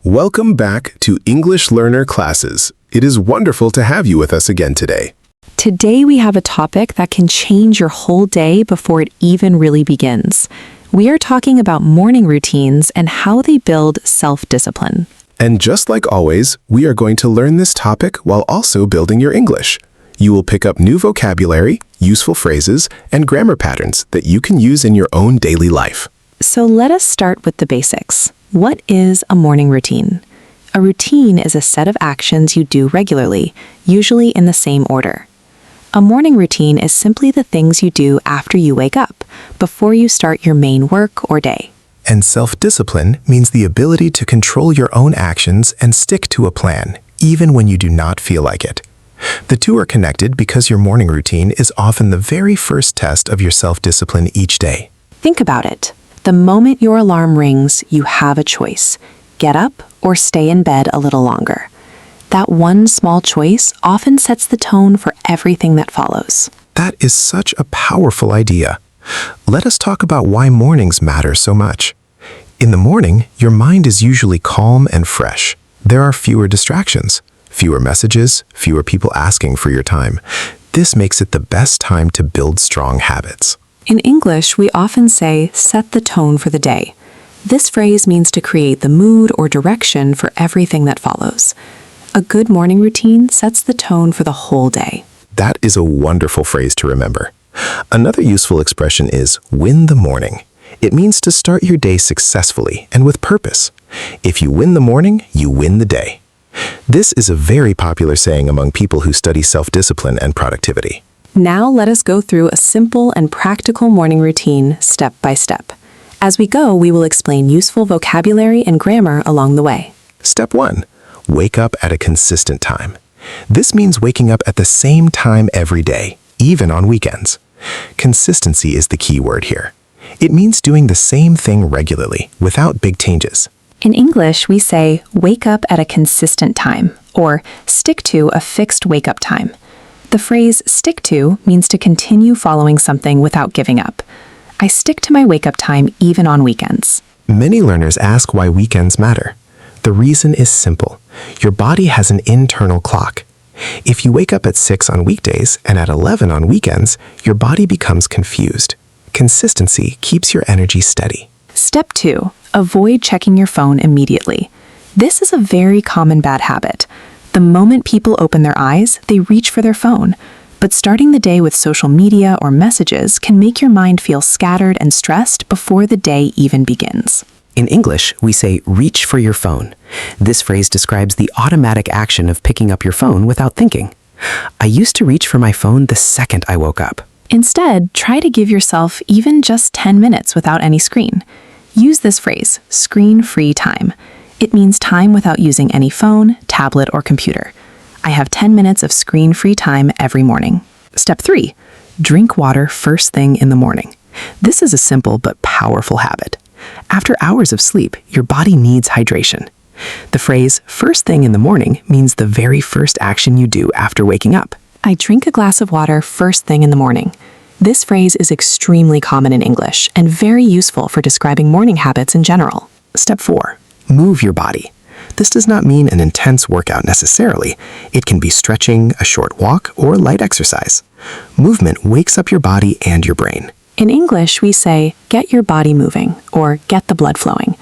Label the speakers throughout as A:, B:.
A: Welcome back to English Learner Classes. It is wonderful to have you with us again today.
B: Today we have a topic that can change your whole day before it even really begins. We are talking about morning routines and how they build self-discipline.
A: And just like always, we are going to learn this topic while also building your English. You will pick up new vocabulary, useful phrases, and grammar patterns that you can use in your own daily life.
B: So let us start with the basics. What is a morning routine? A routine is a set of actions you do regularly, usually in the same order. A morning routine is simply the things you do after you wake up, before you start your main work or day.
A: And self-discipline means the ability to control your own actions and stick to a plan, even when you do not feel like it. The two are connected because your morning routine is often the very first test of your self-discipline each day.
B: Think about it. The moment your alarm rings, you have a choice. Get up or stay in bed a little longer. That one small choice often sets the tone for everything that follows.
A: That is such a powerful idea. Let us talk about why mornings matter so much. In the morning, your mind is usually calm and fresh. There are fewer distractions, fewer messages, fewer people asking for your time. This makes it the best time to build strong habits.
B: In English, we often say, set the tone for the day. This phrase means to create the mood or direction for everything that follows. A good morning routine sets the tone for the whole day.
A: That is a wonderful phrase to remember. Another useful expression is win the morning. It means to start your day successfully and with purpose. If you win the morning, you win the day. This is a very popular saying among people who study self-discipline and productivity.
B: Now let us go through a simple and practical morning routine step by step. As we go, we will explain useful vocabulary and grammar along the way.
A: Step 1. Wake up at a consistent time. This means waking up at the same time every day, even on weekends. Consistency is the key word here. It means doing the same thing regularly, without big changes.
B: In English, we say, wake up at a consistent time, or stick to a fixed wake-up time. The phrase stick to means to continue following something without giving up. I stick to my wake-up time even on weekends.
A: Many learners ask why weekends matter. The reason is simple. Your body has an internal clock. If you wake up at 6 on weekdays and at 11 on weekends, your body becomes confused. Consistency keeps your energy steady.
B: Step 2. Avoid checking your phone immediately. This is a very common bad habit. The moment people open their eyes, they reach for their phone. But starting the day with social media or messages can make your mind feel scattered and stressed before the day even begins.
C: In English, we say reach for your phone. This phrase describes the automatic action of picking up your phone without thinking. I used to reach for my phone the second I woke up.
B: Instead, try to give yourself even just 10 minutes without any screen. Use this phrase, screen-free time. It means time without using any phone, tablet, or computer. I have 10 minutes of screen-free time every morning. Step 3. Drink water first thing in the morning. This is a simple but powerful habit. After hours of sleep, your body needs hydration. The phrase, first thing in the morning, means the very first action you do after waking up. I drink a glass of water first thing in the morning. This phrase is extremely common in English and very useful for describing morning habits in general.
C: Step 4. Move your body. This does not mean an intense workout necessarily. It can be stretching, a short walk, or light exercise. Movement wakes up your body and your brain.
B: In English, we say, get your body moving, or get the blood flowing.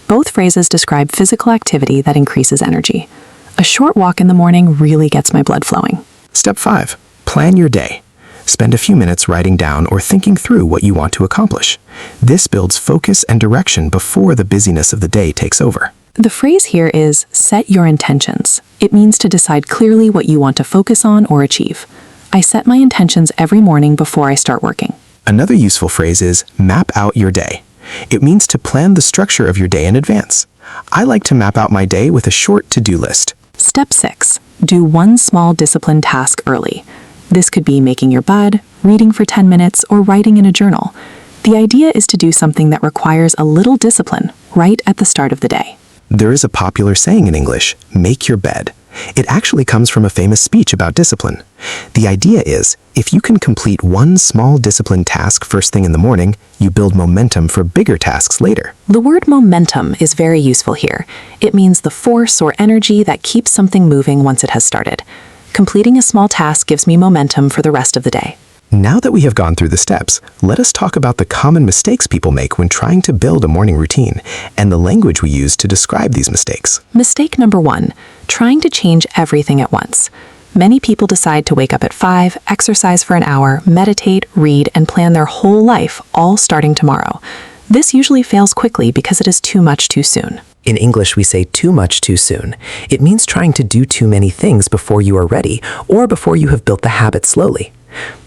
B: Both phrases describe physical activity that increases energy. A short walk in the morning really gets my blood flowing.
C: Step 5. Plan your day. Spend a few minutes writing down or thinking through what you want to accomplish. This builds focus and direction before the busyness of the day takes over.
B: The phrase here is, set your intentions. It means to decide clearly what you want to focus on or achieve. I set my intentions every morning before I start working.
C: Another useful phrase is, map out your day. It means to plan the structure of your day in advance. I like to map out my day with a short to-do list.
B: Step 6. Do one small disciplined task early. This could be making your bed, reading for 10 minutes, or writing in a journal. The idea is to do something that requires a little discipline right at the start of the day.
C: There is a popular saying in English, make your bed. It actually comes from a famous speech about discipline. The idea is, if you can complete one small disciplined task first thing in the morning, you build momentum for bigger tasks later.
B: The word momentum is very useful here. It means the force or energy that keeps something moving once it has started. Completing a small task gives me momentum for the rest of the day.
C: Now that we have gone through the steps, let us talk about the common mistakes people make when trying to build a morning routine and the language we use to describe these mistakes.
B: Mistake number 1, trying to change everything at once. Many people decide to wake up at 5, exercise for an hour, meditate, read, and plan their whole life, all starting tomorrow. This usually fails quickly because it is too much too soon.
C: In English, we say too much too soon. It means trying to do too many things before you are ready or before you have built the habit slowly.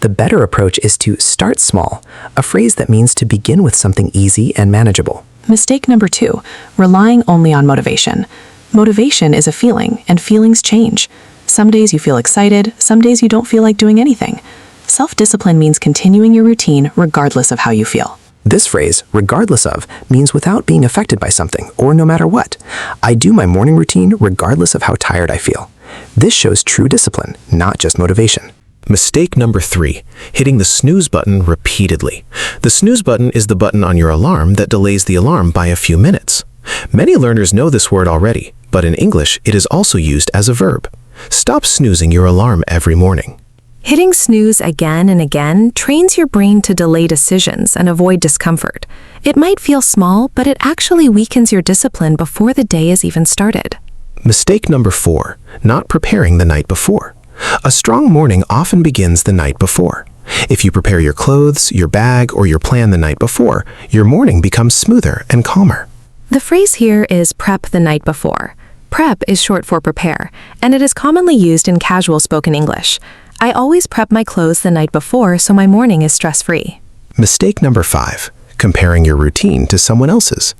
C: The better approach is to start small, a phrase that means to begin with something easy and manageable.
B: Mistake number 2, relying only on motivation. Motivation is a feeling, and feelings change. Some days you feel excited, some days you don't feel like doing anything. Self-discipline means continuing your routine regardless of how you feel.
C: This phrase, regardless of, means without being affected by something, or no matter what. I do my morning routine regardless of how tired I feel. This shows true discipline, not just motivation.
A: Mistake number 3, hitting the snooze button repeatedly. The snooze button is the button on your alarm that delays the alarm by a few minutes. Many learners know this word already, but in English, it is also used as a verb. Stop snoozing your alarm every morning.
D: Hitting snooze again and again trains your brain to delay decisions and avoid discomfort. It might feel small, but it actually weakens your discipline before the day is even started.
A: Mistake number 4, not preparing the night before. A strong morning often begins the night before. If you prepare your clothes, your bag, or your plan the night before, your morning becomes smoother and calmer.
D: The phrase here is prep the night before. Prep is short for prepare, and it is commonly used in casual spoken English. I always prep my clothes the night before so my morning is stress-free.
A: Mistake number 5, comparing your routine to someone else's.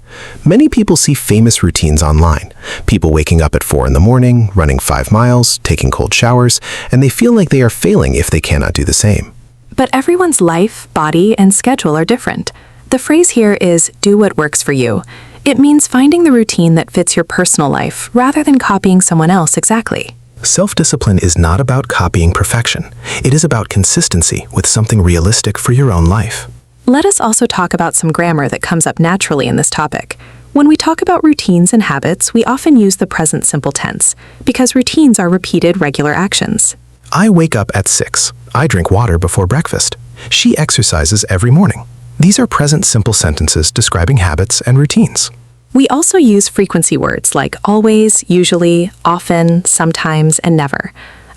A: Many people see famous routines online. People waking up at 4 in the morning, running 5 miles, taking cold showers, and they feel like they are failing if they cannot do the same.
B: But everyone's life, body, and schedule are different. The phrase here is do what works for you. It means finding the routine that fits your personal life rather than copying someone else exactly.
A: Self-discipline is not about copying perfection. It is about consistency with something realistic for your own life.
B: Let us also talk about some grammar that comes up naturally in this topic. When we talk about routines and habits, we often use the present simple tense, because routines are repeated regular actions.
A: I wake up at 6. I drink water before breakfast. She exercises every morning. These are present simple sentences describing habits and routines.
B: We also use frequency words like always, usually, often, sometimes, and never.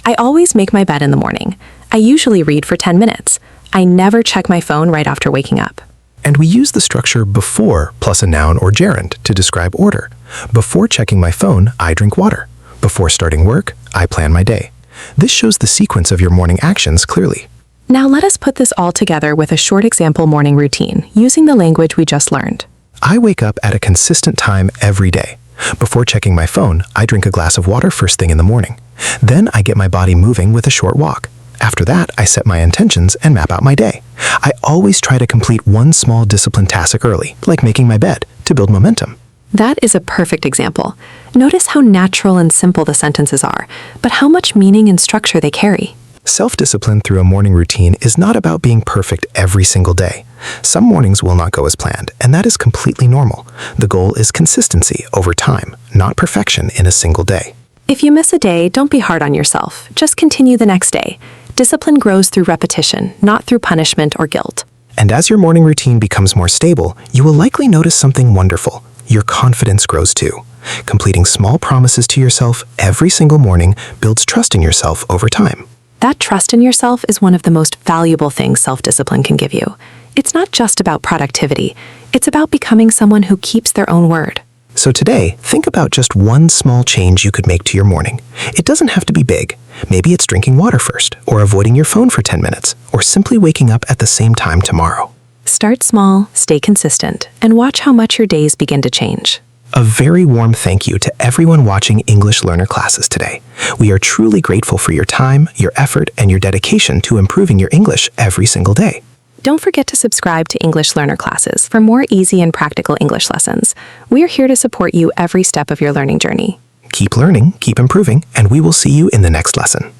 B: I always make my bed in the morning. I usually read for 10 minutes. I never check my phone right after waking up.
A: And we use the structure before plus a noun or gerund to describe order. Before checking my phone, I drink water. Before starting work, I plan my day. This shows the sequence of your morning actions clearly.
B: Now let us put this all together with a short example morning routine using the language we just learned.
A: I wake up at a consistent time every day. Before checking my phone, I drink a glass of water first thing in the morning. Then I get my body moving with a short walk. After that, I set my intentions and map out my day. I always try to complete one small disciplined task early, like making my bed, to build momentum.
B: That is a perfect example. Notice how natural and simple the sentences are, but how much meaning and structure they carry.
A: Self-discipline through a morning routine is not about being perfect every single day. Some mornings will not go as planned, and that is completely normal. The goal is consistency over time, not perfection in a single day.
B: If you miss a day, don't be hard on yourself. Just continue the next day. Discipline grows through repetition, not through punishment or guilt.
A: And as your morning routine becomes more stable, you will likely notice something wonderful. Your confidence grows too. Completing small promises to yourself every single morning builds trust in yourself over time.
B: That trust in yourself is one of the most valuable things self-discipline can give you. It's not just about productivity. It's about becoming someone who keeps their own word.
A: So today, think about just one small change you could make to your morning. It doesn't have to be big. Maybe it's drinking water first, or avoiding your phone for 10 minutes, or simply waking up at the same time tomorrow.
B: Start small, stay consistent, and watch how much your days begin to change.
A: A very warm thank you to everyone watching English Learner classes today. We are truly grateful for your time, your effort, and your dedication to improving your English every single day.
B: Don't forget to subscribe to English Learner classes for more easy and practical English lessons. We are here to support you every step of your learning journey.
A: Keep learning, keep improving, and we will see you in the next lesson.